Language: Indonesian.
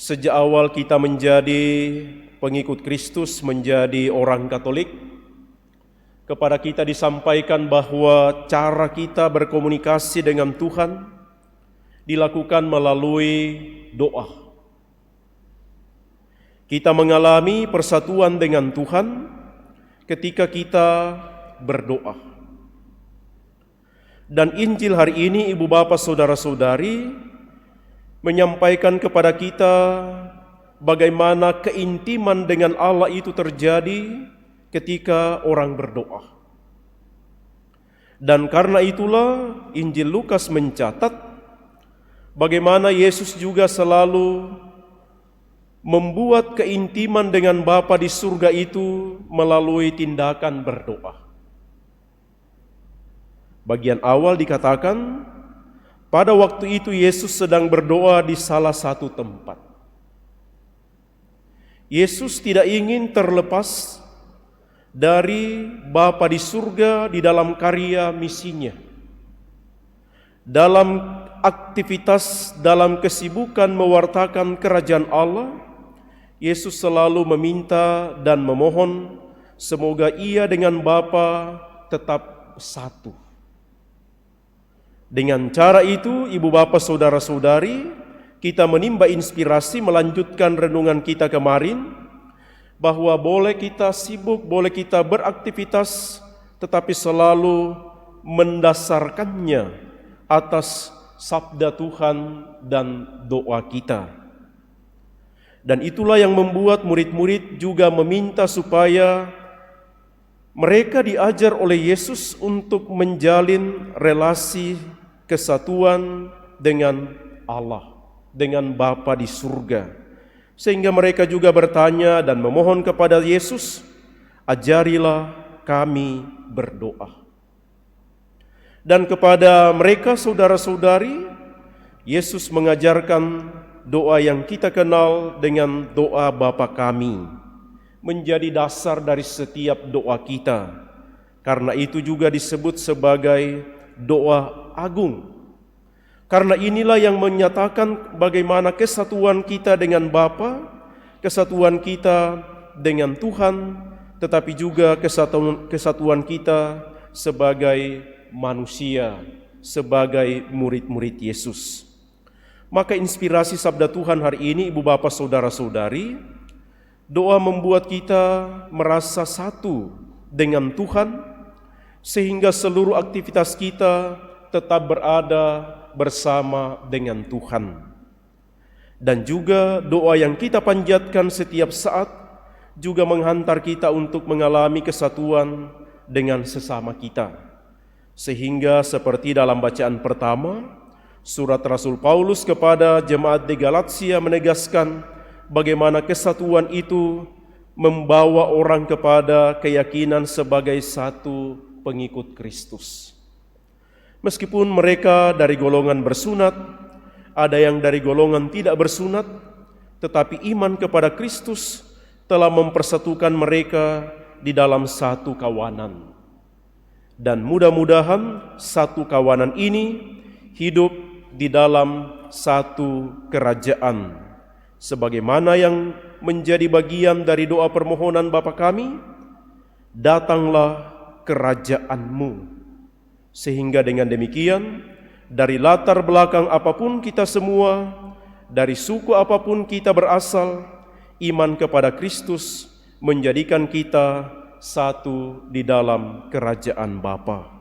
Sejak awal kita menjadi pengikut Kristus, menjadi orang Katolik, kepada kita disampaikan bahwa cara kita berkomunikasi dengan Tuhan dilakukan melalui doa. Kita mengalami persatuan dengan Tuhan ketika kita berdoa. Dan Injil hari ini, Ibu Bapak Saudara-saudari, menyampaikan kepada kita bagaimana keintiman dengan Allah itu terjadi ketika orang berdoa. Dan karena itulah Injil Lukas mencatat bagaimana Yesus juga selalu membuat keintiman dengan Bapa di surga itu melalui tindakan berdoa. Bagian awal dikatakan, pada waktu itu Yesus sedang berdoa di salah satu tempat. Yesus tidak ingin terlepas dari Bapa di surga di dalam karya misinya. Dalam aktivitas, dalam kesibukan mewartakan kerajaan Allah, Yesus selalu meminta dan memohon semoga ia dengan Bapa tetap satu. Dengan cara itu, Ibu Bapak Saudara-saudari, kita menimba inspirasi melanjutkan renungan kita kemarin, bahwa boleh kita sibuk, boleh kita beraktivitas, tetapi selalu mendasarkannya atas sabda Tuhan dan doa kita. Dan itulah yang membuat murid-murid juga meminta supaya mereka diajar oleh Yesus untuk menjalin relasi kesatuan dengan Allah, dengan Bapa di surga. Sehingga mereka juga bertanya dan memohon kepada Yesus, ajarilah kami berdoa. Dan kepada mereka saudara-saudari, Yesus mengajarkan doa yang kita kenal dengan doa Bapa kami, menjadi dasar dari setiap doa kita. Karena itu juga disebut sebagai doa agung. Karena inilah yang menyatakan bagaimana kesatuan kita dengan Bapa, kesatuan kita dengan Tuhan, tetapi juga kesatuan kita sebagai manusia, sebagai murid-murid Yesus. Maka inspirasi sabda Tuhan hari ini, Ibu Bapak Saudara-saudari, doa membuat kita merasa satu dengan Tuhan, sehingga seluruh aktivitas kita tetap berada bersama dengan Tuhan. Dan juga doa yang kita panjatkan setiap saat juga menghantar kita untuk mengalami kesatuan dengan sesama kita. Sehingga seperti dalam bacaan pertama, surat Rasul Paulus kepada jemaat di Galatia menegaskan bagaimana kesatuan itu membawa orang kepada keyakinan sebagai satu pengikut Kristus. Meskipun mereka dari golongan bersunat, ada yang dari golongan tidak bersunat, tetapi iman kepada Kristus telah mempersatukan mereka di dalam satu kawanan. Dan mudah-mudahan satu kawanan ini hidup di dalam satu kerajaan. Sebagaimana yang menjadi bagian dari doa permohonan Bapa kami, datanglah kerajaan-Mu. Sehingga dengan demikian, dari latar belakang apapun kita semua, dari suku apapun kita berasal, iman kepada Kristus menjadikan kita satu di dalam kerajaan Bapa.